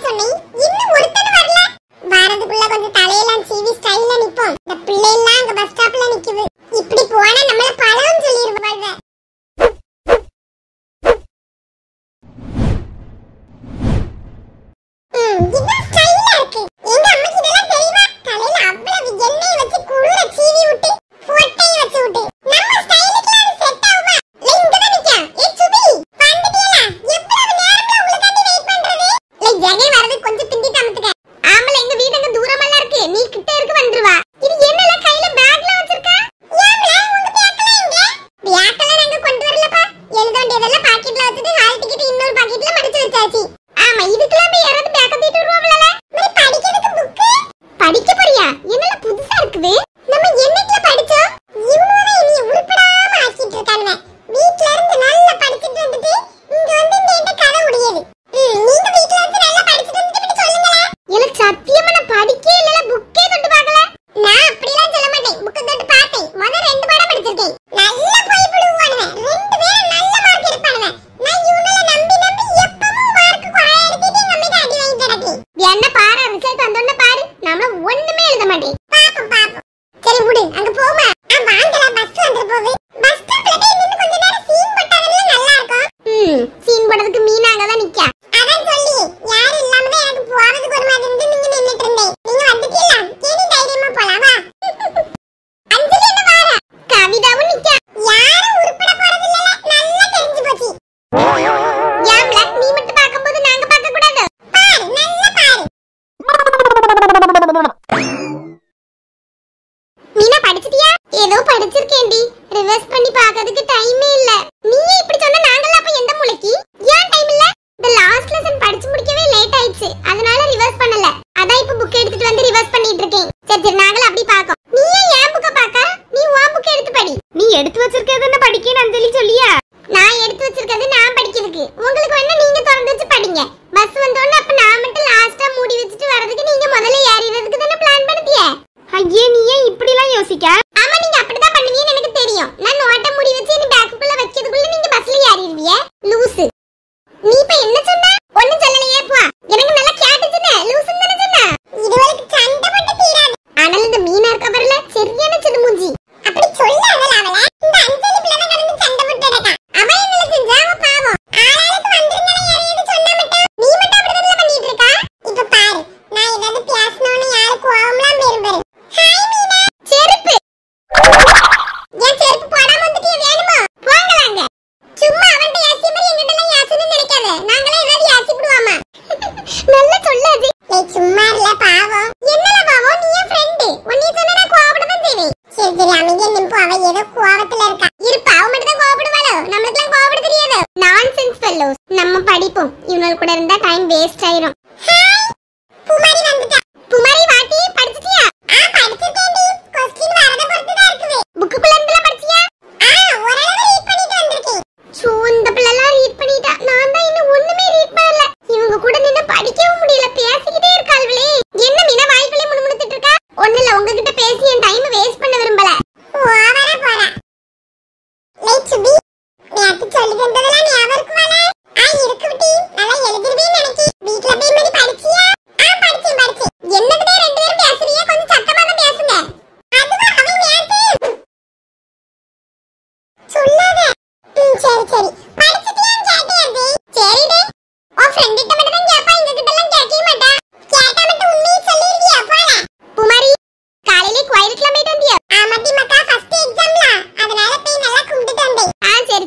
சொன்னேன், இன்னும் ஒருத்தன் வரல. வரதுக்குள்ள கொஞ்சம் தலையெல்லாம் சீவி ஸ்டைல்ல நிப்போம். இந்த பிள்ளை எல்லாம் அங்க பஸ் ஸ்டாப்ல நிக்குது. இப்படி போனா நம்மள பழம் சொல்லிடுவாங்க. இது ஸ்டைலா இருக்கு. எங்க அம்மாக்கு இதெல்லாம் தெரியுமா? தலையில அவ்வளவு எண்ணெய் வச்சு குளிர சீவி விட்டு போட்டை வச்சு விட்டு நம்ம ஸ்டைலுக்கு அது செட் ஆகுமா? இங்க தான் நிக்கா. ஏ சுபி, வந்துட்டீங்களா? எவ்வளவு நேரம்ல உங்களுக்காண்டி வெயிட் பண்றது? ஜெகை வரது கொஞ்சம் பிந்தி தந்துக்க. ஆம்பள எங்க வீடு அங்க தூரமல்ல இருக்கு. நீ கிட்ட இருக்கு வந்துருவா. இது என்னல கையில பேக்ல வச்சிருக்க? ஏம்ல உங்க பேக்ல எங்க? பேக்ல நாங்க கொண்டு வரலப்பா. எழுத வேண்டியதெல்லாம் பாக்கெட்ல வச்சிட்டு ஹால் டிக்கெட் இன்னொரு பாக்கெட்ல மடிச்சு வச்சாச்சு. ஆமா, இதுக்குலாம் போய் யாராவது பேக்க தூக்கிட்டு வருவாங்களா? நான் படிக்கிறதுக்கு புக் படிக்க போறியா? என்னல புதுசா இருக்குது. நம்ம என்னைக்குல படிச்சோம்? இவனோட இனி உருப்படாம ஆக்கிட்டு இருக்கானுங்க. வீட்ல இருந்து நல்லா படிச்சிட்டு வந்துட்டு இங்க வந்து இந்த கதை உடையது. நீங்க வீட்ல இருந்து நல்லா படிச்சிட்டு வந்துட்டு சொல்லுங்களா? எனக்கு சத்தியமா நான் படிக்கவே இல்லல, புக்கே தொட்டு பார்க்கல. நான் அப்படிலாம் சொல்ல மாட்டேன். புக் தொட்டு பார்த்தேன். முதல்ல 2 பாடம் படிச்சிருக்கேன். நல்லா போய் விடுவானுங்க. 2 பேரும் நல்ல மார்க் எடுப்பானுங்க. நான் இவனல நம்பி எப்பவும் மார்க் குறைய எடுத்துட்டு நம்மிட்ட அடி வாங்கி கிடக்கேன். என்ன பாரு, ரிசல்ட் வந்தோன்னு பாரு. நாம ஒண்ணுமே எழுத மாட்டேன். பாப்போம் பாப்போம். சரி விடு, அங்க போமா. வாங்கலாம், பஸ் வந்து போகுது. பஸ் ஸ்டாப்ல போய் நின்னு கொஞ்ச நேரம் சீன் போட்டாதே நல்லா இருக்கும். சீன் போடுறதுக்கு மீனா அங்க தான் நிக்கா. அதான் சொல்லி யாரும் இல்லாம தான் எனக்கு போறதுக்கு ஒரு மாதிரி இருந்து நீங்க நின்னுட்டு இருந்தேன். நீங்க வந்துட்டீங்களா? கேடி தைரியமா போலாம் வா. அஞ்சலி என்ன வாரா? கவிதாவும் நிக்கா. யாரும் உருப்பட போறது இல்லல, நல்லா தெரிஞ்சு போச்சு. யாம்ல நீ மட்டும் பாக்கும்போது நாங்க பார்க்க கூடாது. பாரு, நல்லா பாரு. நீனா படிச்சிட்டியா? ஏதோ படிச்சிருக்கேன்டி. ரிவர்ஸ் பண்ணி பார்க்கிறதுக்கு டைமே இல்ல. நீ இப்படி சொன்னா நாங்கலாம் அப்ப எந்த மூளைக்கு? ஏன் டைம் இல்ல? the last lesson படிச்சு முடிக்கவே லேட் ஆயிடுச்சு. அதனால ரிவர்ஸ் பண்ணல. அதான் இப்ப புக் எடுத்துட்டு வந்து ரிவர்ஸ் பண்ணிட்டு இருக்கேன். சரி நாங்கள அப்படி பாக்கோம். நீ ஏன் புக்க பாக்க? நீ உன் புக் எடுத்து படி. நீ எடுத்து வச்சிருக்கிறது என்ன படிக்கேன்னு அஞ்சலி சொல்லியா? நான் எடுத்து வச்சிருக்கிறது நான் படிக்கிறதுக்கு. உங்களுக்கு வேணா நீங்க திறந்து வச்சு படிங்க. பஸ் வந்தோனே அப்ப நான் மட்டும் லாஸ்டா மூடி வச்சிட்டு வரதுக்கு நீங்க முதல்ல ஏறிறதுக்கு தான பிளான் பண்ணிட்டியே. ஐயே, நீ ஏன் இப்படி எல்லாம் யோசிக்க? ஆமா, நீங்க அப்படிதான் பண்ணுவீங்கன்னு எனக்கு தெரியும். நான் நோட்ட மூடி வச்சு நீ பேக்குக்குள்ள வைக்கிறதுக்குள்ள நீங்க பஸ்ல ஏறிடுவீங்க. லூசு. நீ இப்ப என்ன சொன்ன? ஒண்ணும் சொல்லலையே. போ. எனக்கு நல்லா கேட்டுச்சுனே. லூசுன்னு தான சொன்ன. இதுவரைக்கு சண்டை போட்டு தீராது. ஆனால இந்த மீனா இருக்க வரல சரியான சிடு மூஞ்சி. அப்படி சொல்லாதல அவள. இந்த அஞ்சலி பிள்ளை தான் கடந்து சண்டை போட்டு இருக்கா. அவ என்ன செஞ்சா? அவ பாவம். ஆளாளுக்கு வந்திருங்கன ஏறிட்டு சொன்னா மட்டும் நீ மட்டும் அப்படி தான் பண்ணிட்டு இருக்கா. இப்ப பாரு, நான் ஏதாவது பேசணும்னு யாரு கோவம்லாம் பேரும் பாரு. ஹாய் மீனா. செருப்பு. ஏன் செருப்பு போடாம வந்துட்டியே? வேணுமா? போங்கலாங்க. சும்மா அவன்ட்ட யாசி மாதிரி எங்கிட்டலாம் யாசின்னு நினைக்காத. நாங்களே ஏதாவது யாசிடுவாமா? நல்ல சொல்லாது. ஏய் சும்மா இல்ல பாவம். என்னல பாவம்? நீ என் ஃப்ரெண்ட். உன்னை சொன்னா நான் கோவப்பட தான் செய்வேன். சரி சரி அமைதியா நிப்போ. அவ ஏதோ கோவத்துல இருக்கா. இருப்பா, அவ மட்டும் தான் கோவப்படுவாளோ? நமக்குலாம் கோவப்பட தெரியாது. Nonsense fellows. நம்ம படிப்போம். இவனோட கூட இருந்தா டைம் வேஸ்ட் ஆயிரும். ஹாய் புமாரி வந்துட்டா. புமாரி வாட்டி படிச்சிட்டியா? படிச்சிட்டேன்டி. क्वेश्चन வரத பொறுத்து தான் இருக்குது. புக்குக்குள்ள இருந்தல படிச்சியா? ஓரளவு ரீட் பண்ணிட்டு வந்திருக்கேன். சோ இந்த பிள்ளைலாம் ரீட் பண்ணிட்டா. நான் தான் இன்னும் ஒண்ணுமே ரீட் பண்ணல. இவங்க கூட நின்னு படிக்கவும் முடியல. பேசிக்கிட்டே இருக்காள்வளே. என்ன மீனா வாய்க்குள்ளே முணுமுணுத்திட்டு இருக்கா? ஒண்ணு இல்ல, உங்ககிட்ட பேசி என் டைம் வேஸ்ட் பண்ண விரும்பல. ஓவரா போறா. லேட் சுபி, நேத்து சொல்லி தந்ததெல்லாம் ஞாபகம் இருக்குமானே? இருக்கு விட்டி. நல்லா எழுதிருவே நினைக்கி. வீட்ல போய் மாதிரி படிச்சியா? படிச்சேன். என்னதுடே ரெண்டு பேரும் பேசுறீங்க? கொஞ்சம் சத்தமா தான் பேசுங்க. அதுவா அவன் நேத்து சொல்லாத. சரி படிச்சிட்டியான்னு கேட்டியாடி? சரிடே. உன் ஃப்ரெண்ட் கிட்ட மட்டும் தான் கேப்பா, எங்க கிட்ட எல்லாம் கேட்கவே மாட்டா. கேட்டா மட்டும் உண்மையை சொல்லிடுவியா? போல புமாரி, காலையில கோயிலுக்குலாம் போயிட்டு வந்தியா? ஆமாடி மக்கா, ஃபர்ஸ்ட் எக்ஸாம்ல. அதனால போய் நல்லா கும்பிட்டுட்டு வந்தேன்.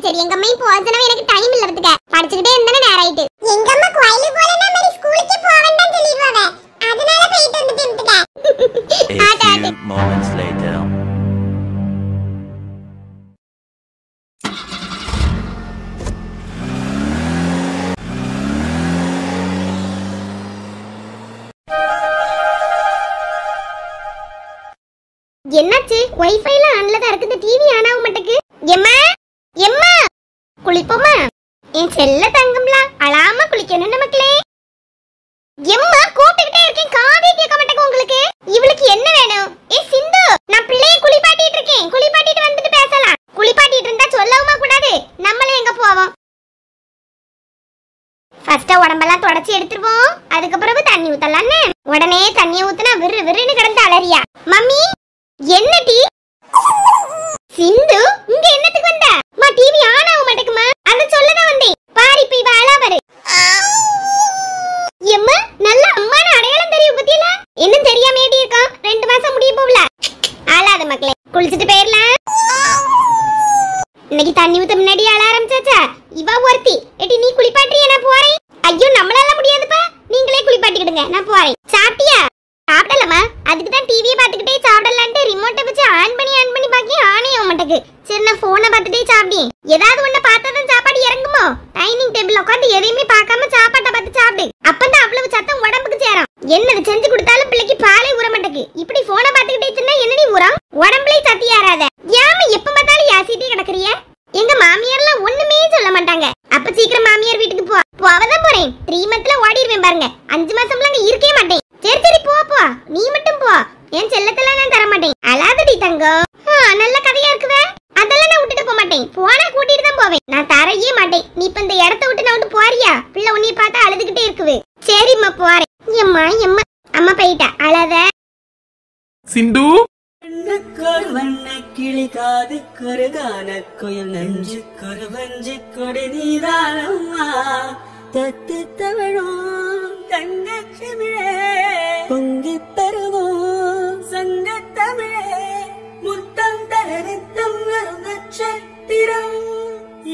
சரி எங்க அம்மா போறதுனால எனக்கு டைம் இல்ல. பத்துக்க படிச்சிட்டே இருந்தானே நேரம் ஆயிட்டு. எங்க அம்மா கோயிலுக்கு போறேன்னா மாதிரி ஸ்கூலுக்கு போக வேண்டாம்னு சொல்லிடுவாங்க. அதனால போயிட்டு வந்துட்டேன். A few moments later. என்னாச்சு? வைஃபைல ஆன்ல தான் இருக்கு. இந்த டிவி ஆன் ஆக மாட்டேங்குது. எம்மா குளிப்போமா? என் செல்ல தங்கம்லாம் அழாம குளிக்கணும் நமக்குலே. எம்மா கூப்பிட்டுக்கிட்டே இருக்கேன், காதே கேட்க மாட்டேங்க உங்களுக்கு. இவளுக்கு என்ன வேணும்? சிந்து, நான் பிள்ளையை குளிப்பாட்டிட்டு இருக்கேன். குளிப்பாட்டிட்டு வந்துட்டு பேசலாம். குளிப்பாட்டிட்டு இருந்தா சொல்லவுமா கூடாது. நம்மளே எங்க போவோம்? ஃபர்ஸ்ட் உடம்பெல்லாம் தொடச்சி எடுத்துருவோம். அதுக்கப்புறம் தண்ணி ஊத்தலான்னு. உடனே தண்ணியை ஊத்துனா விறு விறுன்னு கிடந்து அலறியா. மம்மி என்ன டீ? சிந்து இங்க என்னத்துக்கு வந்த? மா டிவி ஆன் ஆக மாட்டேங்குமா? அத சொல்லதான் வந்தேன். பாரு இப்ப இவ அழ பாரு. எம்மா நல்ல அம்மான அடையாளம் தெரியும் பத்தியல. என்ன தெரியாம ஏடி இருக்கா? 2 மாசம் முடிய போவல. அழாத மக்களே. குளிச்சிட்டு போயிரலாம். இன்னைக்கு தண்ணி ஊத்த முன்னாடி அழ ஆரம்பிச்சாச்சா? இவ ஒருத்தி. ஏடி நீ குளிப்பாட்டியா? நான் போறேன். ஐயோ நம்மளால முடியாதுப்பா. நீங்களே குளிப்பாட்டிக்கிடுங்க. நான் போறேன். சாப்பிட்டியா? சாப்பிடலமா. அதுக்கு தான் டிவியை பார்த்துக்கிட்டே சாப்பிடலான்ட்டு ரிமோட்டை வச்சு ஆன் பண்ணி பாக்கி ஆனே ஆக மாட்டேங்குது. சரி நான் போனை பார்த்துட்டே சாப்பிட்டேன். ஏதாவது ஒண்ணு பார்த்தாதான் சாப்பாடு இறங்குமோ? டைனிங் டேபிள் உட்காந்து எதையுமே பார்க்காம சாப்பாட்டை பார்த்து சாப்பிடு. அப்பதான் அவ்வளவு சத்தம் உடம்புக்கு சேரும். என்னது செஞ்சு கொடுத்தாலும் பிள்ளைக்கு பாலே ஊற மாட்டேங்குது. இப்படி போனை பார்த்துக்கிட்டே தின்னா என்னடி ஊறம்? உடம்புலயே சத்தி ஏறாத. ஏமா எப்ப பார்த்தாலும் யாசிட்டே கிடக்குறிய? எங்க மாமியார்லாம் ஒண்ணுமே சொல்ல மாட்டாங்க. அப்ப சீக்கிரம் மாமியார் வீட்டுக்கு போ. போவதான் போறேன். 3 மந்த்ல ஓடிடுவேன் பாருங்க. 5 மாசம்ல அங்க இருக்கவே மாட்டேன். சரி சரி போ போ. நீ மட்டும் போ. என் செல்லத்தெல்லாம் நான் தர மாட்டேன். அழாதடி தங்கம். நல்ல கதையா இருக்குவே. அதெல்லாம் நான் விட்டுட்டு போக மாட்டேன். போனா கூட்டிட்டு தான் போவேன். நான் தரையே மாட்டேன். நீ இப்ப இந்த இடத்த விட்டு நான் விட்டு போறியா? பிள்ளை உன்னைய பார்த்தா அழுதுகிட்டே இருக்குவே. சரிம்மா போறேன். எம்மா எம்மா அம்மா போயிட்டா. அழாத சிந்து. வண்ண கிளி காது கருகான குயில் நெஞ்சு கருவஞ்சு கொடி நீதானம்மா தத்து தவழும் தங்க சிமிழே பொங்கி பெருவோம் சங்க தமிழே முத்தம் தரரித்தம் வரும் நட்சத்திரம்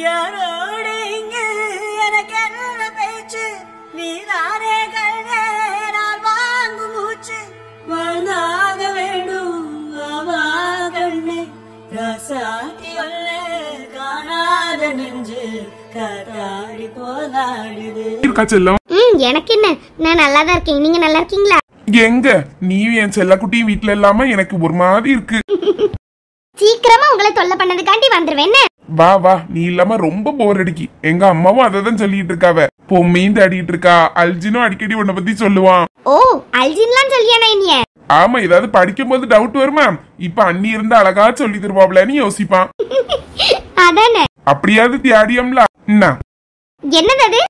யாரோட இங்கு எனக்கு என்ன பேச்சு நீதானே கண்ணே நான் வாங்கும் மூச்சு வாழ்ந்தாக வேண்டும் கண்ணே ராசாத்தி ஒல்ல காணாத நெஞ்சு காத்தாடி போதாடுது. எனக்கு என்ன? நான் நல்லா தான் இருக்கேன். நீங்க நல்லா இருக்கீங்களா? எங்க நீயும் என் செல்லக்குட்டியும் வீட்டுல இல்லாம எனக்கு ஒரு மாதிரி இருக்கு. சீக்கிரமா உங்களை தொல்லை பண்ணதுக்காண்டி வந்துருவேன். வா வா, நீ இல்லாம ரொம்ப போர் அடிக்கி. எங்க அம்மாவும் அததான் சொல்லிட்டு இருக்காவ. பொம்மையும் தேடிட்டு இருக்கா. அல்ஜினும் அடிக்கடி உன்னை பத்தி சொல்லுவான். ஓ அல்ஜின்லாம் சொல்லியானா இனிய? ஆமா, ஏதாவது படிக்கும் போது டவுட் வருமா? இப்ப அண்ணி இருந்தா அழகா சொல்லி தருவாப்லன்னு யோசிப்பான். அதானே. அப்படியாவது தியாடியம்ல. என்னது அது?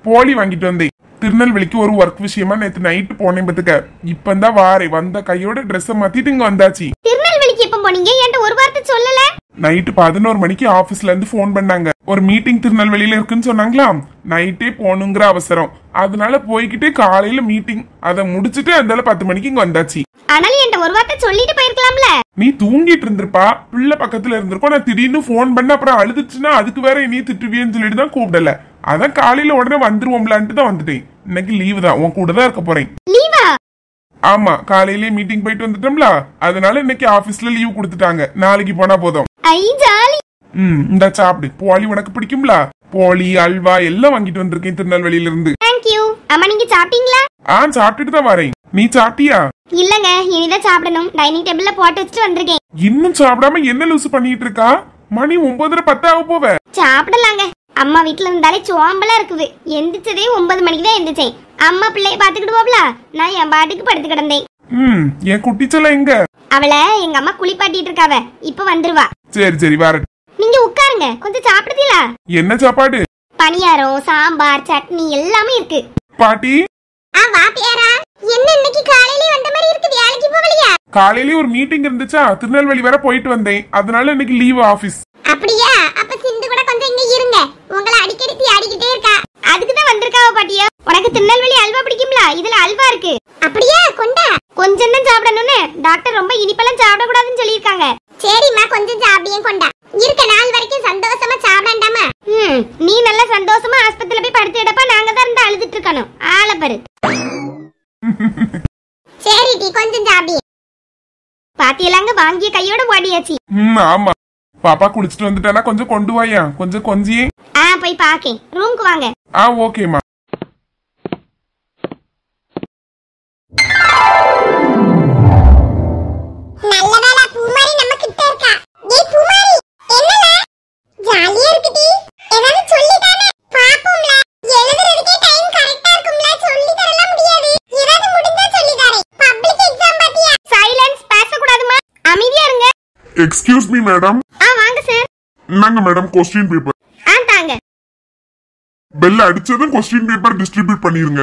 போலி வாங்கிட்டு வந்தேன். திருநெல்வேலிக்கு ஒரு ஒர்க் விஷயமா நேத்து நைட்டு போனேன் பத்துக்க. இப்பந்தான் வாரே வந்த கையோட ட்ரெஸ் மாத்திட்டு இங்க வந்தாச்சு. திருநெல்வேலிக்கு எப்ப போனீங்க? என்கிட்ட ஒரு வார்த்தை சொல்லல. நைட்டு 11 மணிக்கு ஆபீஸ்ல இருந்து போன் பண்ணாங்க. ஒரு மீட்டிங் திருநெல்வேலியில இருக்குன்னு சொன்னாங்களா. நைட்டே போகணுங்கிற அவசரம். அதனால போய்கிட்டே காலையில மீட்டிங் அதை முடிச்சுட்டு அந்த 10 மணிக்கு இங்க வந்தாச்சு. ஆனாலும் என்கிட்ட ஒரு வார்த்தை சொல்லிட்டு போயிருக்கலாம்ல. நீ தூங்கிட்டு இருந்திருப்பா. பிள்ளை பக்கத்துல இருந்திருக்கோம். நான் திடீர்னு போன் பண்ண அப்புறம் அழுதுச்சுன்னா அதுக்கு வேற இனி திட்டுவியன்னு சொல்லிட்டு தான் கூப்பிடல. அதான் காலையில உடனே வந்துருவோம்லான்ட்டு தான் வந்துட்டேன். இன்னைக்கு லீவு தான். உன் கூட தான் இருக்க போறேன். லீவா? ஆமா, காலையிலேயே மீட்டிங் போயிட்டு வந்துட்டோம்ல. அதனால இன்னைக்கு ஆபீஸ்ல லீவ் கொடுத்துட்டாங்க. நாளைக்கு போனா போதும். ஐ ஜாலி. இந்த சாப்பிடு. போலி உனக்கு பிடிக்கும்ல? போலி அல்வா எல்லாம் வாங்கிட்டு வந்திருக்கேன் திருநெல்வேலியில இருந்து. Thank you. அம்மா நீங்க சாப்பிட்டீங்களா? சாப்பிட்டுட்டு தான் வரேன். நீ சாப்பிட்டியா? இல்லங்க, இனிதான் சாப்பிடணும். டைனிங் டேபிள்ல போட்டு வச்சுட்டு வந்திருக்கேன். இன்னும் சாப்பிடாம என்ன லூசு பண்ணிட்டு இருக்கா? மணி 9:10 ஆக போவ. சாப்பிடலாங்க. அம்மா வீட்டுல இருந்தாலே சோம்பலா இருக்குது. எந்திரிச்சதே 9 மணிக்கு தான் எந்திரிச்சேன். அம்மா பிள்ளைய பாத்துக்கிட்டு போவல. நான் என் பாட்டுக்கு படுத்து கிடந்தேன். என் குட்டிச்சல எங்க? அவளை எங்க அம்மா குளிப்பாட்டிட்டு இருக்காவ. இப்ப வந்துருவா. சரி சரி வர. நீங்க உட்காருங்க. கொஞ்சம் சாப்பிடுதீங்களா? என்ன சாப்பாடு? பனியாரம், சாம்பார், சட்னி எல்லாமே இருக்கு. பாட்டி. வா பேரா. என்ன இன்னைக்கு காலையில வந்த மாதிரி இருக்கு? வேலைக்கு போகலையா? காலையில ஒரு மீட்டிங் இருந்துச்சா. திருநெல்வேலி வர போயிட்டு வந்தேன். அதனால இன்னைக்கு லீவ் ஆபீஸ். அப்படியா? அப்ப சிந்து கூட கொஞ்சம் இங்க இருங்க. உங்களை அடிக்கடி தேடிக்கிட்டே இருக்கா. அதுக்கு தான் வந்திருக்காவ பாட்டியா. உனக்கு திருநெல்வேலி அல்வா பிடிக்கும்ல? இதுல அல்வா இருக்கு. அப்படியா? கொண்டா. கொஞ்சம் தான் சாப்பிடணும்னு டாக்டர் ரொம்ப இனிப்பெல்லாம் சாப்பிட கூடாதுன்னு சொல்லிருக்காங்க. சரிம்மா கொஞ்சம் சாப்பிடியே கொண்டா. இருக்க நாள் வரைக்கும் சந்தோஷமா சாப்பிடாண்டாமா. நீ நல்ல சந்தோஷமா ஆஸ்பத்திரியில போய் படுத்து எடுப்பா. நாங்க தான் இருந்து அழுதுட்டு இருக்கணும். ஆள பாரு. சரி டி கொஞ்சம் சாப்பிடியே. பாத்தியலாங்க வாங்கிய கையோட ஓடியாச்சு. ஆமா. பாப்பா குளிச்சுட்டு வந்துட்டானா கொஞ்சம் கொண்டு வாயா. கொஞ்சம் கொஞ்சியே. போய் பாக்கேன். ரூமுக்கு வாங்க. ஓகேமா. நல்லவேளை பூமாரி நம்ம கிட்ட இருக்கா. ஏய் பூமாரி என்னல? ஜாலியா இருக்குடி. ஏதாவது சொல்லி தானே பாப்போம்ல. எழுதுறதுக்கே டைம் கரெக்ட்டா இருக்கும்ல. சொல்லி தரலாம் முடியாது. ஏதாவது முடிஞ்சா சொல்லி தரேன். பப்ளிக் எக்ஸாம் பாத்தியா? சைலன்ஸ் பேச கூடாதுமா. அமைதியா இருங்க. Excuse me madam. வாங்க சார். என்னங்க மேடம் क्वेश्चन பேப்பர்? தாங்க. பெல் அடிச்சதும் क्वेश्चन பேப்பர் டிஸ்ட்ரிபியூட் பண்ணிருங்க.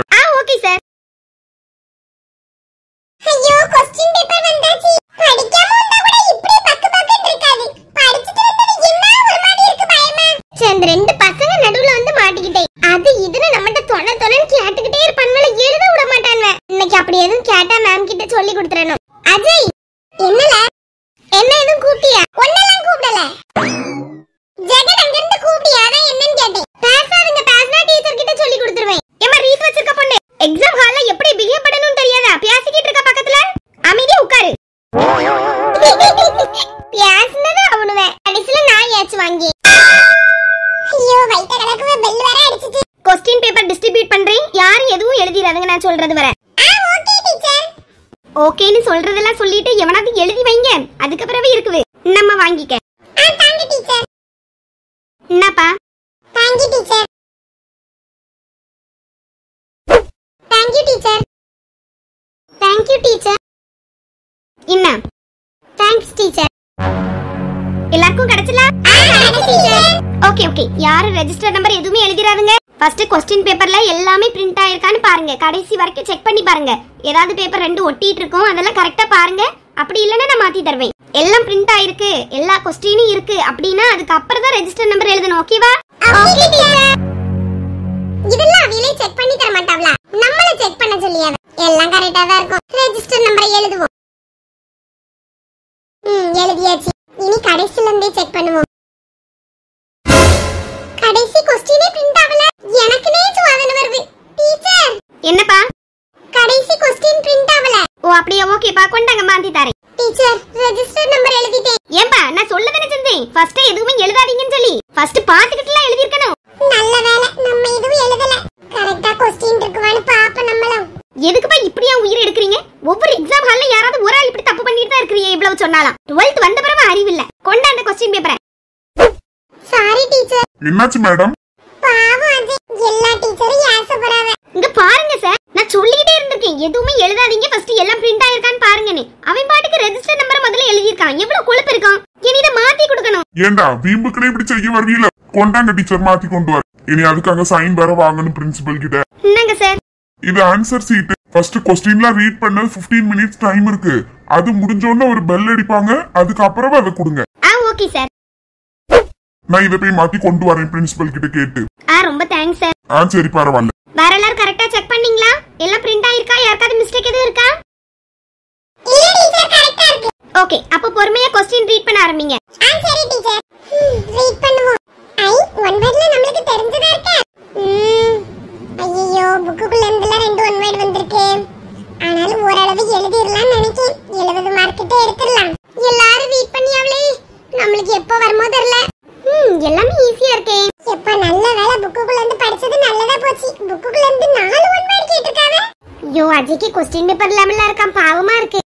மாட்டிக்கிட்டேன். அது இதுன்னு நம்மட்ட தொணன்னு கேட்டுக்கிட்டே இருப்பான்ல, எழுத விட மாட்டாங்க. இன்னைக்கு அப்படி எதுவும் கேட்டா மேம் கிட்ட சொல்லி கொடுத்துறணும். அஜய் என்னல என்ன எதுவும் கூப்பிட்டியா? ஒன்னெல்லாம் கூப்பிடல. ஜெகன் அங்க இருந்து கூப்பிட்டியா? அதான் என்னன்னு கேட்டேன். பேசாதீங்க, பேசினா டீச்சர் கிட்ட சொல்லி கொடுத்துருவேன். ஏமா ரீத் வச்சிருக்க பொண்ணு எக்ஸாம் ஹால்ல எப்படி பிஹேவ் பண்ணனும்னு தெரியாதா? பேசிக்கிட்டு இருக்க பக்கத்துல அமைதியா உட்காரு. பேசினது அவனுவே கடைசில நான் ஏச்சு வாங்கி. ஐயோ வயித்த கலக்குவே, பெல் வேற அடிச்சிட்டு. क्वेश्चन பேப்பர் டிஸ்ட்ரிபியூட் பண்றேன், யாரும் எதுவும் எழுதிராதீங்க, நான் சொல்றது வர. Okay teacher. ஓகேன்னு சொல்றதெல்லாம் சொல்லிட்டு எவனாவது எழுதி வைங்க, அதுக்கு பிறகு இருக்குது நம்ம வாங்கிக்க. Thank you teacher. என்னப்பா? Thank you teacher. Thank you teacher. Thank you teacher. என்ன? Thanks teacher. எல்லாருக்கும் கிடைச்சல? Okay okay. யாரு ரெஜிஸ்டர் நம்பர் எதுவுமே எழுதிராதுங்க. ஃபர்ஸ்ட் क्वेश्चन பேப்பர்ல எல்லாமே பிரிண்ட் ஆயிருக்கான்னு பாருங்க, கடைசி வரைக்கும் செக் பண்ணி பாருங்க. ஏதாவது பேப்பர் ரெண்டு ஒட்டிட்டு இருக்கும், அதெல்லாம் கரெக்ட்டா பாருங்க. அப்படி இல்லனா நான் மாத்தி தருவேன். எல்லாம் பிரிண்ட் ஆயிருக்கு, எல்லா क्वेश्चनயும் இருக்கு அப்படினா அதுக்கு அப்புறம் தான் ரெஜிஸ்டர் நம்பர் எழுதணும். ஓகேவா? Okay teacher. இதெல்லாம் அவளே செக் பண்ணி தர மாட்டாங்களா? நம்மள செக் பண்ண சொல்லியாத. எல்லாம் கரெக்ட்டா தான் இருக்கும். ரெஜிஸ்டர் நம்பரை எழுதுவோம். எழுதியாச்சு. இனி கடைசில இருந்தே செக் பண்ணுவோம். கடைசி क्वेश्चनே பிரிண்ட் ஆகல. எனக்குனே சோதனை வருது. டீச்சர் என்னப்பா? கடைசி क्वेश्चन பிரிண்ட் ஆகல. ஓ அப்படியே, ஓகேப்பா, கொண்டாங்க மாத்தி தரேன். டீச்சர் ரெஜிஸ்டர் நம்பர் எழுதிட்டேன். ஏம்பா நான் சொல்லதானே செஞ்சேன், ஃபர்ஸ்ட் எதுவும் எழுதாதீங்கன்னு சொல்லி. ஃபர்ஸ்ட் பாத்துக்கிட்டுலாம் எழுதி இருக்கணும். நல்ல வேளை நம்ம எதுவும் எழுதல. கரெக்ட்டா क्वेश्चन இருக்குவான்னு பாப்ப நம்மளும். எதுக்குப்பா இப்படியா உயிர் எடுக்கறீங்க? ஒவ்வொரு எக்ஸாம் ஹால்ல யாராவது ஒரு ஆள் இப்படி தப்பு பண்ணிட்டு தான் இருக்கீங்க. இவ்வளவு சொன்னாலாம் 12th வந்த பிறகு அறிவில்ல. கொண்டாந்த क्वेश्चन பேப்பரை. Sorry teacher. என்னாச்சு மேடம்? பாவம் அது எல்லா டீச்சரும் ஏசப்படாத. இங்க பாருங்க சார், நான் சொல்லிட்டே இருந்திருக்கேன் எதுவுமே எழுதாதீங்க, ஃபர்ஸ்ட் எல்லாம் பிரிண்ட் ஆயிருக்கான்னு பாருங்கன்னு. அவன் பாட்டுக்கு ரெஜிஸ்டர் நம்பர் முதல்ல எழுதி இருக்கான். எவ்வளவு கொழுப்பு இருக்கும். இனி இத மாத்தி கொடுக்கணும். ஏண்டா வீம்புக்குனே இப்படி செய்ய வருவீல? கொண்டாங்க டீச்சர், மாத்தி கொண்டு வர. இனி அதுக்காக சைன் வேற வாங்கணும் பிரின்சிபல் கிட்ட. என்னங்க சார்? இது ஆன்சர் சீட். ஃபர்ஸ்ட் क्वेश्चनலாம் ரீட் பண்ண 15 மினிட்ஸ் டைம் இருக்கு. அது முடிஞ்ச உடனே ஒரு பெல் அடிப்பாங்க, அதுக்கு அப்புறம் அதை கொடுங்க. Okay sir. நான் இத போய் மாத்தி கொண்டு வரேன் பிரின்சிபல் கிட்ட கேட்டு. ரொம்ப தேங்க்ஸ் சார். சரி பரவாயில்ல. வேற எல்லாரும் கரெக்ட்டா செக் பண்ணீங்களா? எல்லாம் பிரிண்ட் ஆயிருக்கா? யாருக்காவது மிஸ்டேக் எதுவும் இருக்கா? இல்ல டீச்சர், கரெக்ட்டா இருக்கு. ஓகே, அப்ப பொறுமையா क्वेश्चन ரீட் பண்ண ஆரம்பிங்க. சரி டீச்சர். ரீட் பண்ணுவோம். ஒன் வேர்ட்ல நமக்கு தெரிஞ்சதா இருக்கு. ஐயோ புக்குக்குள்ள இருந்துல ரெண்டு ஒன் வேர்ட் வந்திருக்கு. ஆனாலும் ஓரளவு எழுதிரலாம்னு நினைக்கிறேன். 70 மார்க் கிட்ட எடுத்துறலாம். எல்லாரும் ரீட் பண்ணியாவளே. நமக்கு எப்ப வருமோ தெரியல. எல்லாமே ஈஸியா இருக்கே. எப்ப நல்ல வேளை புக்குக்குள்ள இருந்து படிச்சது நல்லதா போச்சு. புக்குக்குள்ள இருந்து 4 ஒன் வேர்ட் கேட்டிருக்காங்க. ஐயோ அஜய்க்கு क्वेश्चन பேப்பர் இல்லாமல இருக்கான், பாவமா இருக்கு.